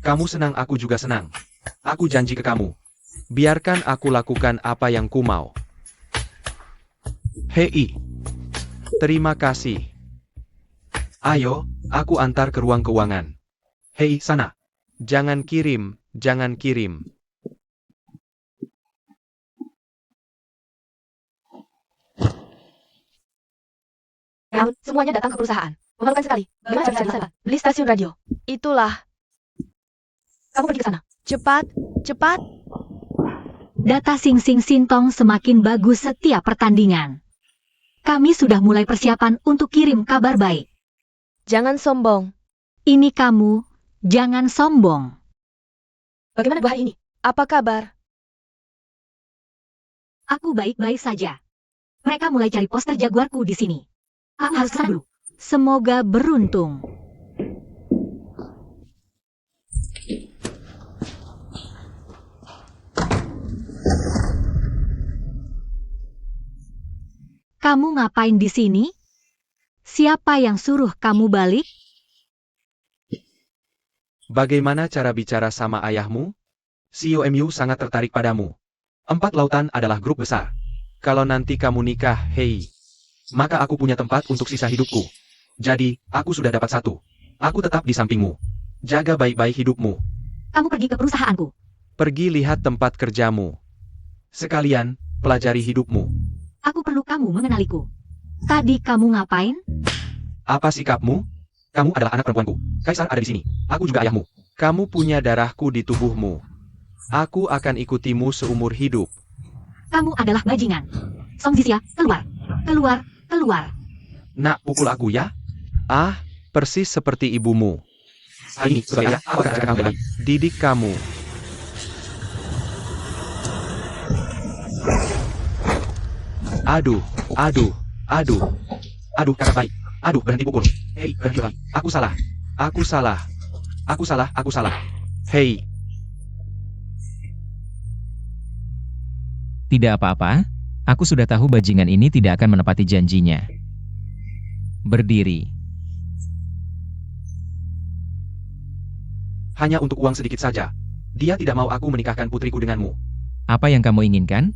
Kamu senang, aku juga senang. Aku janji ke kamu. Biarkan aku lakukan apa yang ku mau. Hei. Terima kasih. Ayo, aku antar ke ruang keuangan. Hei, sana. Jangan kirim, jangan kirim. Raun, semuanya datang ke perusahaan. Memalukan sekali. Bagaimana cara bisa di sana? Beli stasiun radio. Itulah. Kamu pergi ke sana. Cepat, cepat. Data Sing Sing Sintong semakin bagus setiap pertandingan. Kami sudah mulai persiapan untuk kirim kabar baik. Jangan sombong. Ini kamu, jangan sombong. Bagaimana 2 hari ini? Apa kabar? Aku baik-baik saja. Mereka mulai cari poster jaguarku di sini. Aku harus kesana dulu. Semoga beruntung. Kamu ngapain di sini? Siapa yang suruh kamu balik? Bagaimana cara bicara sama ayahmu? CEO MU sangat tertarik padamu. 4 Lautan adalah grup besar. Kalau nanti kamu nikah, hei, maka aku punya tempat untuk sisa hidupku. Jadi, aku sudah dapat satu. Aku tetap di sampingmu. Jaga baik-baik hidupmu. Kamu pergi ke perusahaanku. Pergi lihat tempat kerjamu. Sekalian, pelajari hidupmu. Aku perlu kamu mengenaliku. Tadi kamu ngapain? Apa sikapmu? Kamu adalah anak perempuanku. Kaisar ada di sini. Aku juga ayahmu. Kamu punya darahku di tubuhmu. Aku akan ikutimu seumur hidup. Kamu adalah bajingan. Song Zixia, keluar. Keluar, keluar. Nak, pukul aku ya? Ah, persis seperti ibumu. Hari ini, sebagai ayah, aku akan ajarkan kamu lagi. Didik kamu. Aduh, aduh, aduh. Aduh, kakak baik. Aduh, berhenti pukul. Hei, berhenti lagi. Aku salah. Aku salah. Aku salah, aku salah. Hei, Tidak apa-apa, aku sudah tahu bajingan ini tidak akan menepati janjinya. Berdiri. hanya untuk uang sedikit saja. Dia tidak mau aku menikahkan putriku denganmu. Apa yang kamu inginkan?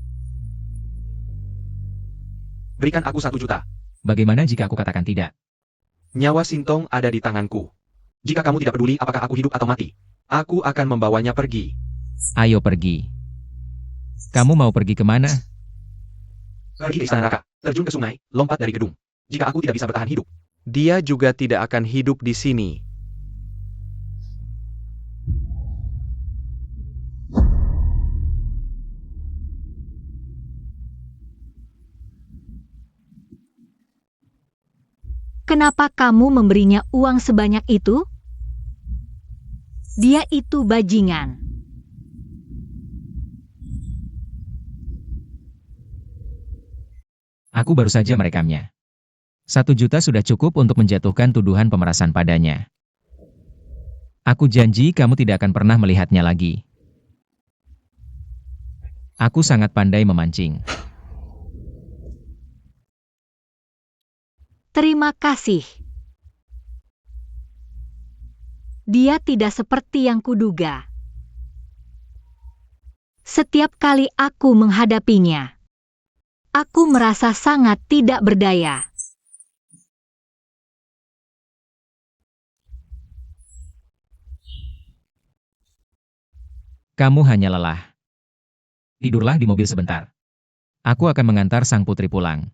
Berikan aku 1 juta. Bagaimana jika aku katakan tidak? Nyawa Sintong ada di tanganku. Jika kamu tidak peduli apakah aku hidup atau mati, aku akan membawanya pergi. Ayo pergi. Kamu mau pergi kemana? Pergi ke istana neraka, terjun ke sungai, lompat dari gedung. Jika aku tidak bisa bertahan hidup, dia juga tidak akan hidup di sini. Kenapa kamu memberinya uang sebanyak itu? Dia itu bajingan. Aku baru saja merekamnya. 1 juta sudah cukup untuk menjatuhkan tuduhan pemerasan padanya. Aku janji kamu tidak akan pernah melihatnya lagi. Aku sangat pandai memancing. Terima kasih. Dia tidak seperti yang kuduga. Setiap kali aku menghadapinya, aku merasa sangat tidak berdaya. Kamu hanya lelah. Tidurlah di mobil sebentar. Aku akan mengantar sang putri pulang.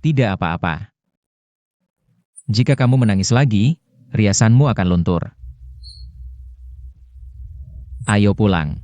Tidak apa-apa. Jika kamu menangis lagi, riasanmu akan luntur. Ayo pulang.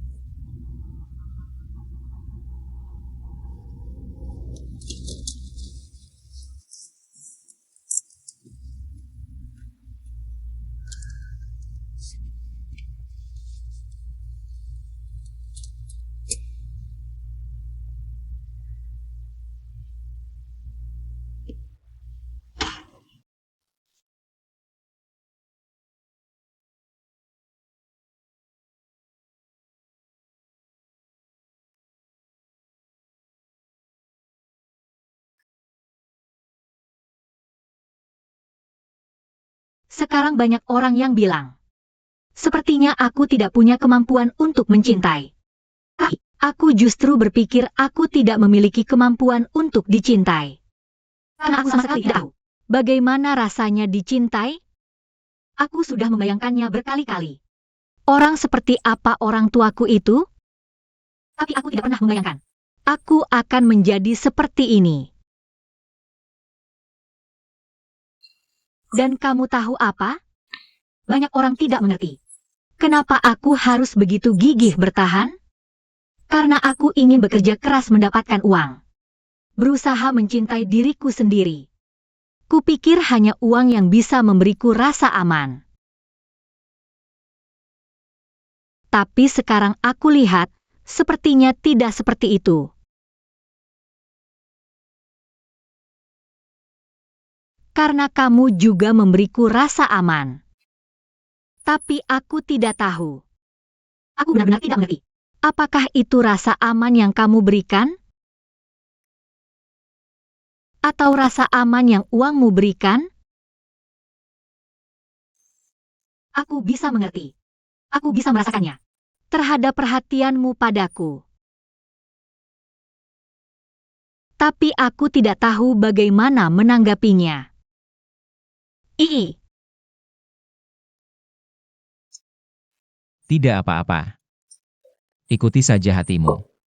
Sekarang banyak orang yang bilang, sepertinya aku tidak punya kemampuan untuk mencintai. Tapi, aku justru berpikir aku tidak memiliki kemampuan untuk dicintai. Karena aku sama sekali tidak tahu bagaimana rasanya dicintai. Aku sudah membayangkannya berkali-kali. Orang seperti apa orang tuaku itu? Tapi aku tidak pernah membayangkan aku akan menjadi seperti ini. Dan kamu tahu apa? Banyak orang tidak mengerti. Kenapa aku harus begitu gigih bertahan? Karena aku ingin bekerja keras mendapatkan uang. Berusaha mencintai diriku sendiri. Kupikir hanya uang yang bisa memberiku rasa aman. Tapi sekarang aku lihat, sepertinya tidak seperti itu. Karena kamu juga memberiku rasa aman. Tapi aku tidak tahu. Aku benar-benar tidak mengerti. Apakah itu rasa aman yang kamu berikan? Atau rasa aman yang uangmu berikan? Aku bisa mengerti. Aku bisa merasakannya. Terhadap perhatianmu padaku. Tapi aku tidak tahu bagaimana menanggapinya. Ii. Tidak apa-apa. Ikuti saja hatimu.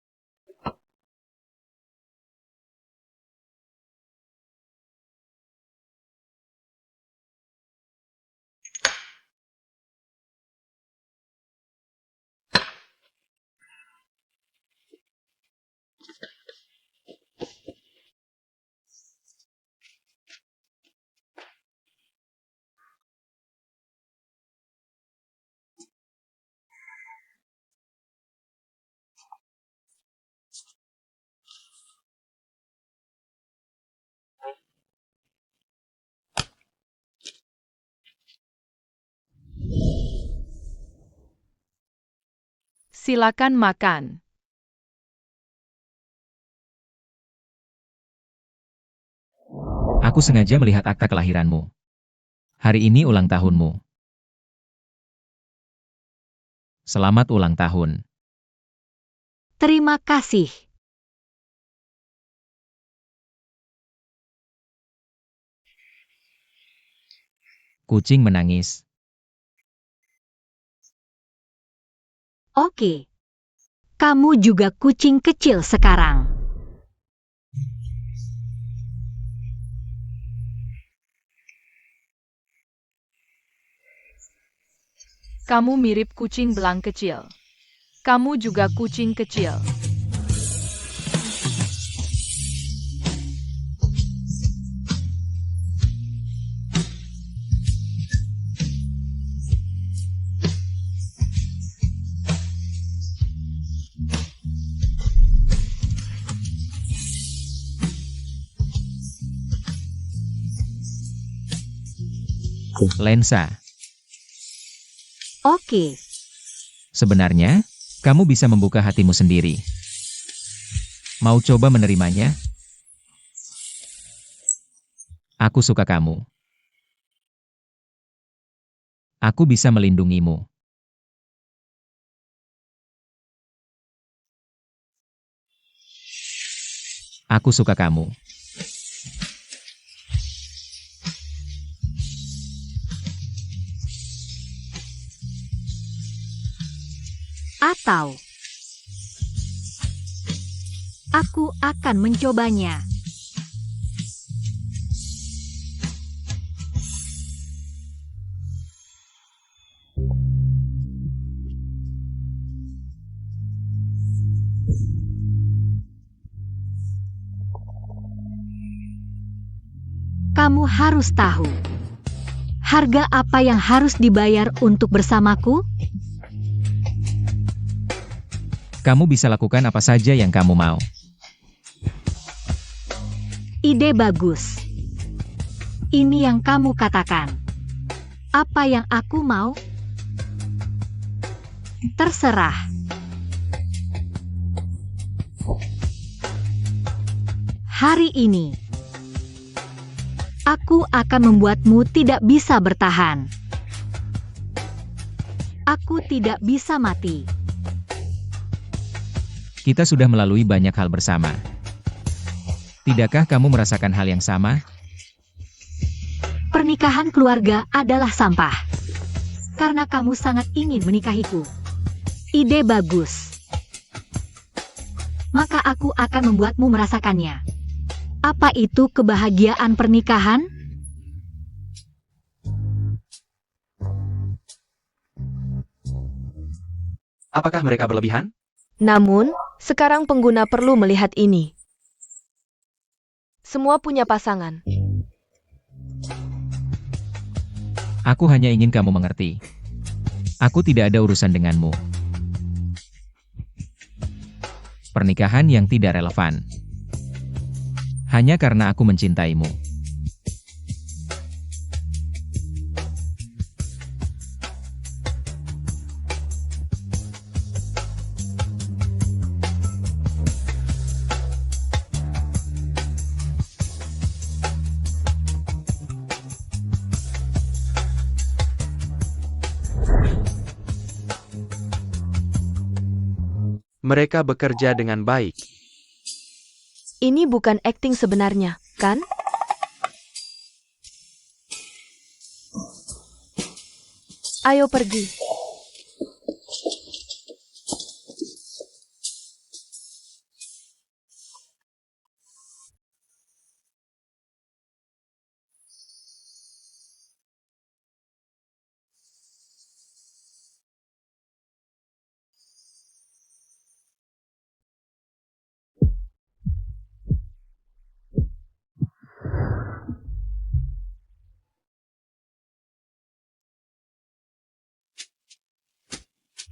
Silakan makan. Aku sengaja melihat akta kelahiranmu. Hari ini ulang tahunmu. Selamat ulang tahun. Terima kasih. Kucing menangis. Oke. Kamu juga kucing kecil sekarang. Kamu mirip kucing belang kecil. Kamu juga kucing kecil. Lensa. Oke. Sebenarnya, kamu bisa membuka hatimu sendiri. Mau coba menerimanya? Aku suka kamu. Aku bisa melindungimu. Aku suka kamu. Atau aku akan mencobanya. Kamu harus tahu harga apa yang harus dibayar untuk bersamaku? Kamu bisa lakukan apa saja yang kamu mau. Ide bagus. Ini yang kamu katakan. Apa yang aku mau? Terserah. Hari ini, aku akan membuatmu tidak bisa bertahan. Aku tidak bisa mati. Kita sudah melalui banyak hal bersama. Tidakkah kamu merasakan hal yang sama? Pernikahan keluarga adalah sampah. Karena kamu sangat ingin menikahiku. Ide bagus. Maka aku akan membuatmu merasakannya. Apa itu kebahagiaan pernikahan? Apakah mereka berlebihan? Namun, sekarang pengguna perlu melihat ini. Semua punya pasangan. Aku hanya ingin kamu mengerti. Aku tidak ada urusan denganmu. Pernikahan yang tidak relevan. Hanya karena aku mencintaimu. Mereka bekerja dengan baik. Ini bukan akting sebenarnya, kan? Ayo pergi.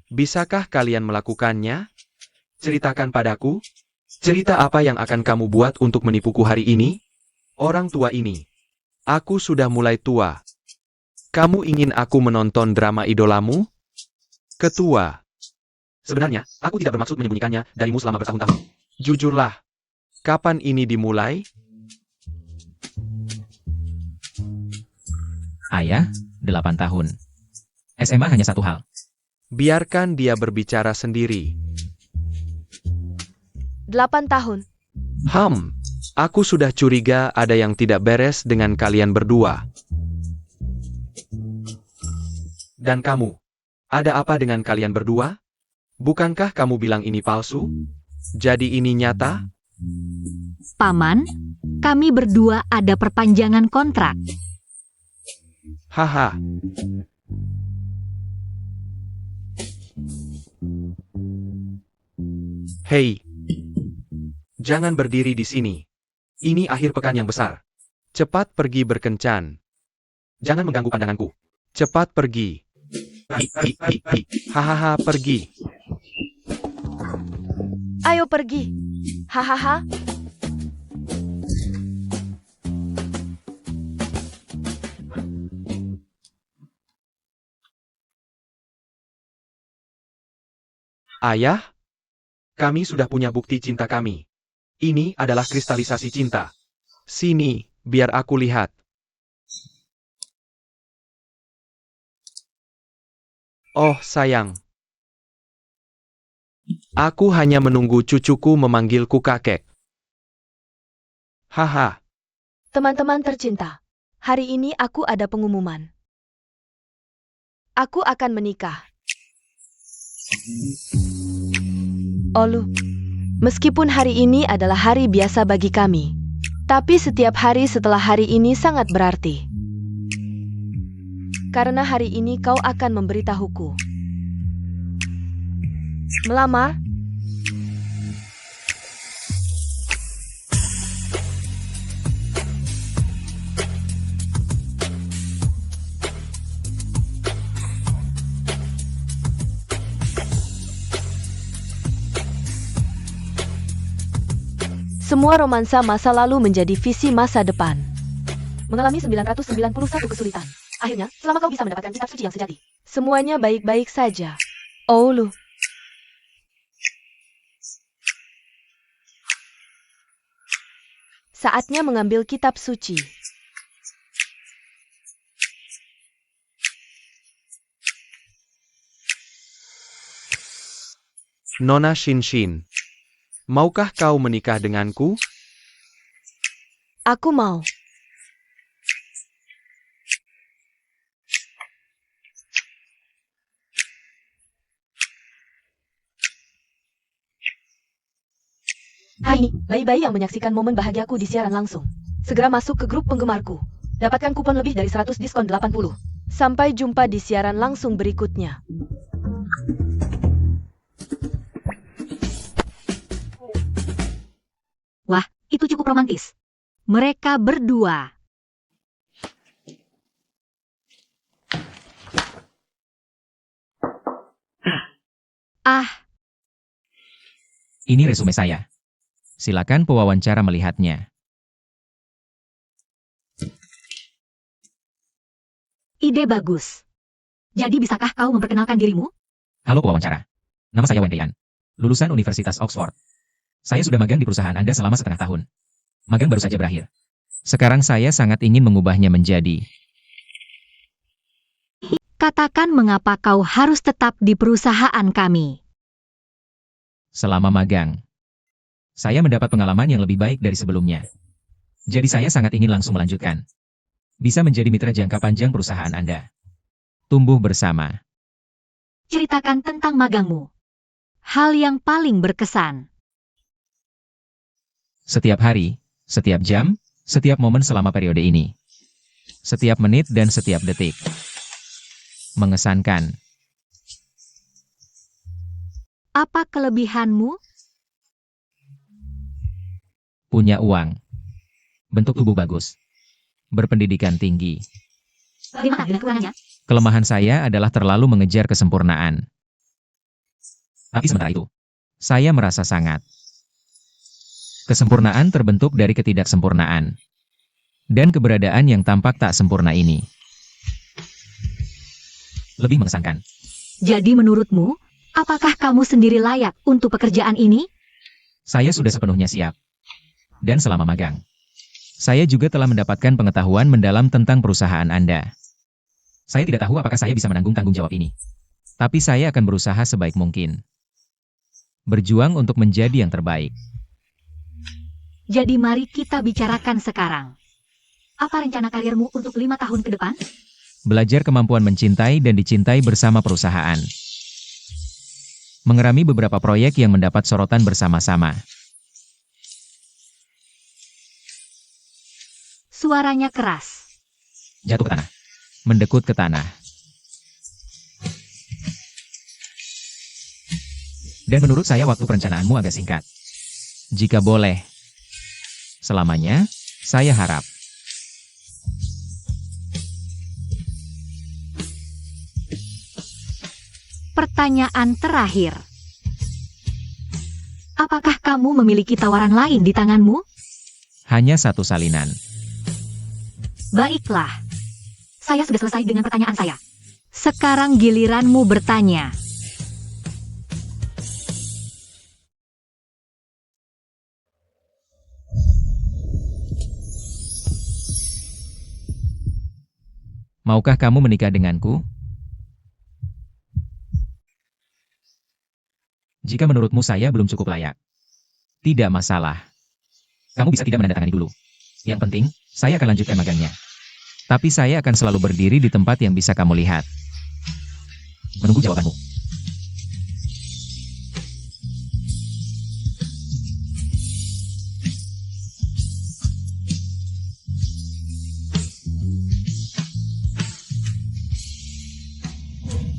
Bisakah kalian melakukannya? Ceritakan padaku. Cerita apa yang akan kamu buat untuk menipuku hari ini? Orang tua ini. Aku sudah mulai tua. Kamu ingin aku menonton drama idolamu? Ketua. Sebenarnya, aku tidak bermaksud menyembunyikannya darimu selama bertahun-tahun. Jujurlah. Kapan ini dimulai? Ayah, 8 tahun. SMA hanya satu hal. Biarkan dia berbicara sendiri. 8 tahun. Aku sudah curiga ada yang tidak beres dengan kalian berdua. Dan kamu, ada apa dengan kalian berdua? Bukankah kamu bilang ini palsu? Jadi ini nyata? Paman, kami berdua ada perpanjangan kontrak. Haha. Hei, jangan berdiri di sini. Ini akhir pekan yang besar. Cepat pergi berkencan. Jangan mengganggu pandanganku. Cepat pergi. Hahaha, pergi. Ayo pergi. Hahaha. Ayah, kami sudah punya bukti cinta kami. Ini adalah kristalisasi cinta. Sini, biar aku lihat. Oh, sayang. Aku hanya menunggu cucuku memanggilku kakek. Haha. Teman-teman tercinta, hari ini aku ada pengumuman. Aku akan menikah. Olu, meskipun hari ini adalah hari biasa bagi kami, tapi setiap hari setelah hari ini sangat berarti. Karena hari ini kau akan memberitahuku. Melamar? Semua romansa masa lalu menjadi visi masa depan. Mengalami 991 kesulitan. Akhirnya, selama kau bisa mendapatkan kitab suci yang sejati, semuanya baik-baik saja. Oh lu. Saatnya mengambil kitab suci. Nona Shinshin. Maukah kau menikah denganku? Aku mau. Hai, bayi-bayi yang menyaksikan momen bahagiaku di siaran langsung. Segera masuk ke grup penggemarku. Dapatkan kupon lebih dari 100 diskon 80. Sampai jumpa di siaran langsung berikutnya. Wah, itu cukup romantis. Mereka berdua. Ah, Ini resume saya. Silakan pewawancara melihatnya. ide bagus. Jadi bisakah kau memperkenalkan dirimu? Halo pewawancara. Nama saya Wen Rian. Lulusan Universitas Oxford. Saya sudah magang di perusahaan Anda selama setengah tahun. Magang baru saja berakhir. Sekarang saya sangat ingin mengubahnya menjadi... Katakan mengapa kau harus tetap di perusahaan kami. Selama magang, saya mendapat pengalaman yang lebih baik dari sebelumnya. Jadi saya sangat ingin langsung melanjutkan. Bisa menjadi mitra jangka panjang perusahaan Anda. Tumbuh bersama. Ceritakan tentang magangmu. Hal yang paling berkesan. Setiap hari, setiap jam, setiap momen selama periode ini. Setiap menit dan setiap detik. Mengesankan. Apa kelebihanmu? Punya uang. Bentuk tubuh bagus. Berpendidikan tinggi. Bagaimana dengan kekurangannya? Kelemahan saya adalah terlalu mengejar kesempurnaan. Tapi sementara itu, saya merasa sangat. Kesempurnaan terbentuk dari ketidaksempurnaan. Dan keberadaan yang tampak tak sempurna ini. Lebih mengesankan. Jadi menurutmu, apakah kamu sendiri layak untuk pekerjaan ini? Saya sudah sepenuhnya siap. Dan selama magang, saya juga telah mendapatkan pengetahuan mendalam tentang perusahaan Anda. Saya tidak tahu apakah saya bisa menanggung tanggung jawab ini. Tapi saya akan berusaha sebaik mungkin. Berjuang untuk menjadi yang terbaik. Jadi mari kita bicarakan sekarang. Apa rencana karirmu untuk 5 tahun ke depan? Belajar kemampuan mencintai dan dicintai bersama perusahaan. Mengerami beberapa proyek yang mendapat sorotan bersama-sama. Suaranya keras. Jatuh ke tanah. Mendekut ke tanah. Dan menurut saya waktu perencanaanmu agak singkat. Jika boleh. Selamanya, saya harap. Pertanyaan terakhir. Apakah kamu memiliki tawaran lain di tanganmu? Hanya satu salinan. Baiklah. Saya sudah selesai dengan pertanyaan saya. Sekarang giliranmu bertanya. Maukah kamu menikah denganku? Jika menurutmu saya belum cukup layak. Tidak masalah. Kamu bisa tidak menandatangani dulu. Yang penting, saya akan lanjutkan magangnya. Tapi saya akan selalu berdiri di tempat yang bisa kamu lihat. Menunggu jawabanmu.